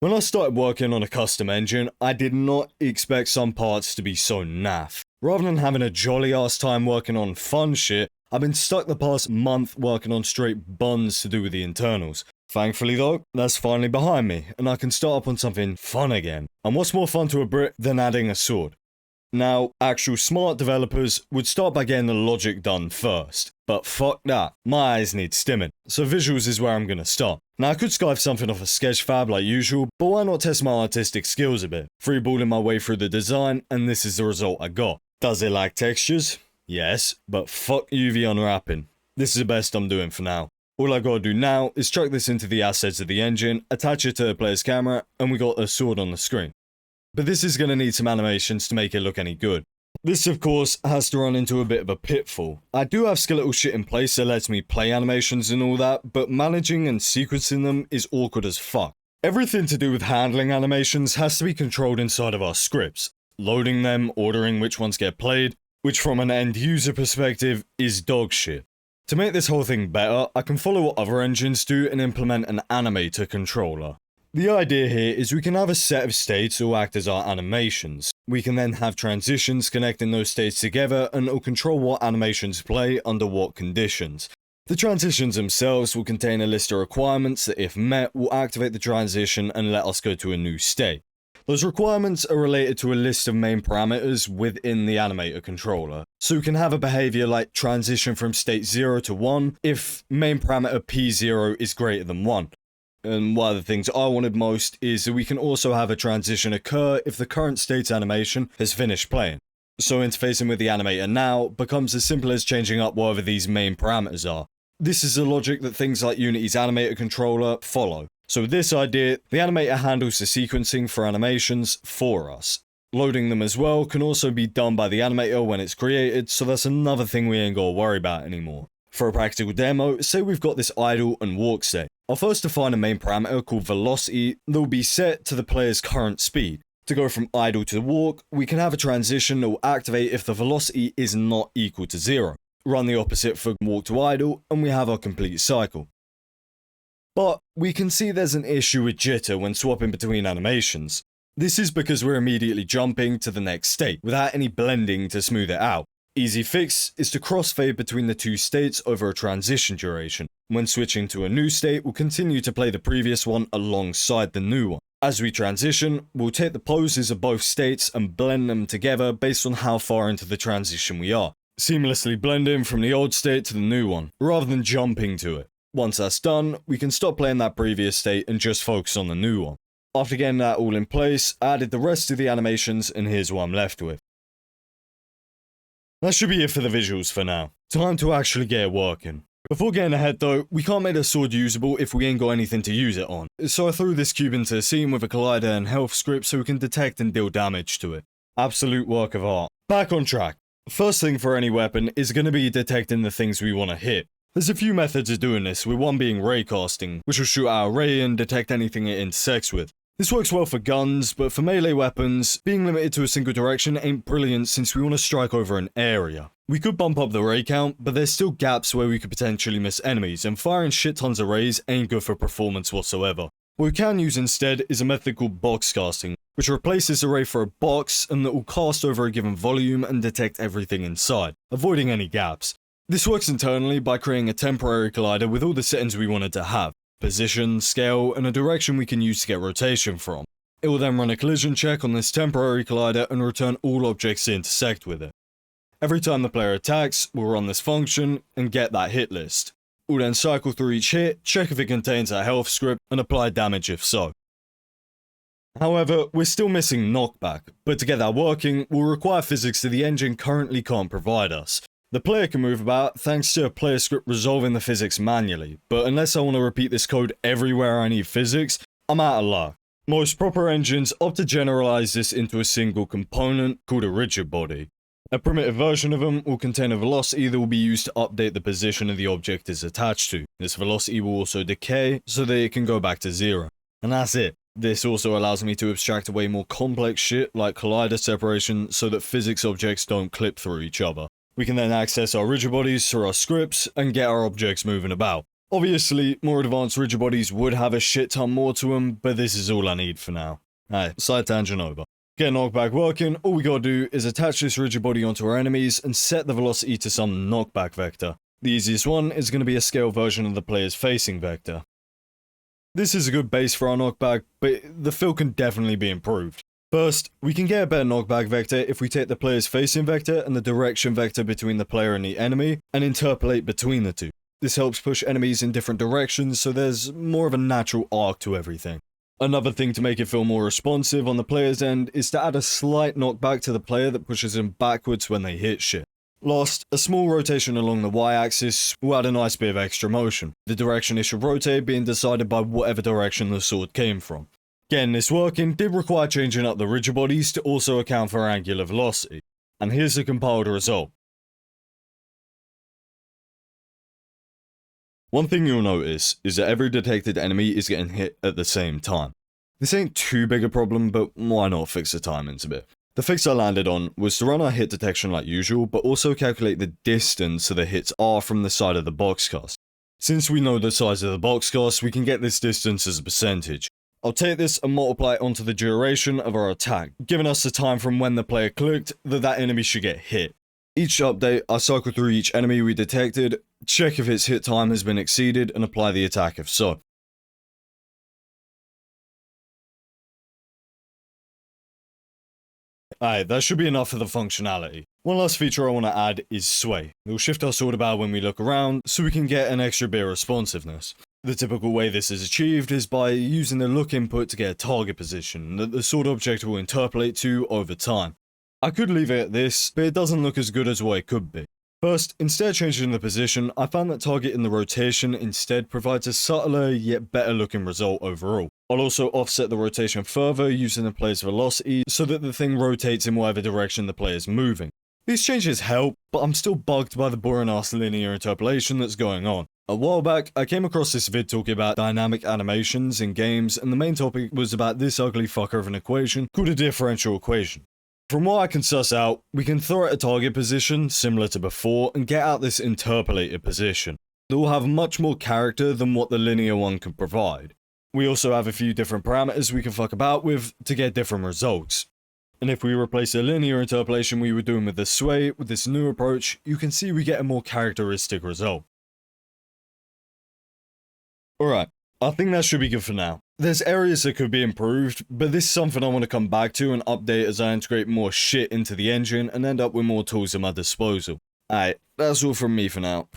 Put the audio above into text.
When I started working on a custom engine, I did not expect some parts to be so naff. Rather than having a jolly ass time working on fun shit, I've been stuck the past month working on straight buns to do with the internals. Thankfully though, that's finally behind me, and I can start up on something fun again. And what's more fun to a Brit than adding a sword? Now, actual smart developers would start by getting the logic done first. But fuck that, my eyes need stimming, so visuals is where I'm gonna start. Now I could skype something off a sketchfab like usual, but why not test my artistic skills a bit? Freeballing my way through the design, and this is the result I got. Does it lack textures? Yes, but fuck UV unwrapping. This is the best I'm doing for now. All I gotta do now is chuck this into the assets of the engine, attach it to the player's camera, and we got a sword on the screen. But this is going to need some animations to make it look any good. This of course has to run into a bit of a pitfall. I do have skeletal shit in place that lets me play animations and all that, but managing and sequencing them is awkward as fuck. Everything to do with handling animations has to be controlled inside of our scripts. Loading them, ordering which ones get played, which from an end user perspective is dog shit. To make this whole thing better, I can follow what other engines do and implement an animator controller. The idea here is we can have a set of states that will act as our animations. We can then have transitions connecting those states together and it will control what animations play under what conditions. The transitions themselves will contain a list of requirements that if met will activate the transition and let us go to a new state. Those requirements are related to a list of main parameters within the animator controller. So we can have a behavior like transition from state 0 to 1 if main parameter P0 is greater than 1. And one of the things I wanted most is that we can also have a transition occur if the current state's animation has finished playing. So interfacing with the animator now becomes as simple as changing up whatever these main parameters are. This is the logic that things like Unity's animator controller follow. So with this idea, the animator handles the sequencing for animations for us. Loading them as well can also be done by the animator when it's created, so that's another thing we ain't gotta worry about anymore. For a practical demo, say we've got this idle and walk state. I'll first define a main parameter called velocity that will be set to the player's current speed. To go from idle to walk, we can have a transition that will activate if the velocity is not equal to 0. Run the opposite for walk to idle, and we have our complete cycle. But we can see there's an issue with jitter when swapping between animations. This is because we're immediately jumping to the next state, without any blending to smooth it out. Easy fix is to crossfade between the two states over a transition duration. When switching to a new state, we'll continue to play the previous one alongside the new one. As we transition, we'll take the poses of both states and blend them together based on how far into the transition we are, seamlessly blending from the old state to the new one, rather than jumping to it. Once that's done, we can stop playing that previous state and just focus on the new one. After getting that all in place, I added the rest of the animations and here's what I'm left with. That should be it for the visuals for now. Time to actually get it working. Before getting ahead though, we can't make the sword usable if we ain't got anything to use it on. So I threw this cube into a scene with a collider and health script so we can detect and deal damage to it. Absolute work of art. Back on track. First thing for any weapon is going to be detecting the things we want to hit. There's a few methods of doing this, with one being raycasting, which will shoot out a ray and detect anything it intersects with. This works well for guns, but for melee weapons, being limited to a single direction ain't brilliant since we want to strike over an area. We could bump up the ray count, but there's still gaps where we could potentially miss enemies, and firing shit tons of rays ain't good for performance whatsoever. What we can use instead is a method called box casting, which replaces the ray for a box and that will cast over a given volume and detect everything inside, avoiding any gaps. This works internally by creating a temporary collider with all the settings we wanted to have. Position, scale, and a direction we can use to get rotation from. It will then run a collision check on this temporary collider and return all objects that intersect with it. Every time the player attacks, we'll run this function and get that hit list. We'll then cycle through each hit, check if it contains a health script, and apply damage if so. However, we're still missing knockback, but to get that working, we'll require physics that the engine currently can't provide us. The player can move about thanks to a player script resolving the physics manually, but unless I want to repeat this code everywhere I need physics, I'm out of luck. Most proper engines opt to generalize this into a single component called a rigid body. A primitive version of them will contain a velocity that will be used to update the position of the object it's attached to. This velocity will also decay so that it can go back to 0. And that's it. This also allows me to abstract away more complex shit like collider separation so that physics objects don't clip through each other. We can then access our rigid bodies through our scripts and get our objects moving about. Obviously, more advanced rigid bodies would have a shit ton more to them, but this is all I need for now. Alright, side tangent over. Get knockback working, all we gotta do is attach this rigid body onto our enemies and set the velocity to some knockback vector. The easiest one is going to be a scale version of the player's facing vector. This is a good base for our knockback, but the feel can definitely be improved. First, we can get a better knockback vector if we take the player's facing vector and the direction vector between the player and the enemy, and interpolate between the two. This helps push enemies in different directions, so there's more of a natural arc to everything. Another thing to make it feel more responsive on the player's end is to add a slight knockback to the player that pushes them backwards when they hit shit. Last, a small rotation along the y-axis will add a nice bit of extra motion, the direction it should rotate being decided by whatever direction the sword came from. Getting this working did require changing up the rigid bodies to also account for angular velocity, and here's the compiled result. One thing you'll notice is that every detected enemy is getting hit at the same time. This ain't too big a problem, but why not fix the timings a bit? The fix I landed on was to run our hit detection like usual, but also calculate the distance the hits are from the side of the boxcast. Since we know the size of the boxcast, we can get this distance as a percentage. I'll take this and multiply it onto the duration of our attack, giving us the time from when the player clicked that enemy should get hit. Each update, I cycle through each enemy we detected, check if its hit time has been exceeded, and apply the attack if so. Alright, that should be enough for the functionality. One last feature I want to add is sway. It will shift our sword about when we look around, so we can get an extra bit of responsiveness. The typical way this is achieved is by using the look input to get a target position that the sword object will interpolate to over time. I could leave it at this, but it doesn't look as good as what it could be. First, instead of changing the position, I found that targeting the rotation instead provides a subtler yet better looking result overall. I'll also offset the rotation further using the player's velocity so that the thing rotates in whatever direction the player is moving. These changes help, but I'm still bugged by the boring ass linear interpolation that's going on. A while back, I came across this vid talking about dynamic animations in games, and the main topic was about this ugly fucker of an equation called a differential equation. From what I can suss out, we can throw at a target position, similar to before, and get out this interpolated position. That will have much more character than what the linear one can provide. We also have a few different parameters we can fuck about with to get different results. And if we replace the linear interpolation we were doing with the sway with this new approach, you can see we get a more characteristic result. Alright, I think that should be good for now. There's areas that could be improved, but this is something I want to come back to and update as I integrate more shit into the engine and end up with more tools at my disposal. Alright, that's all from me for now.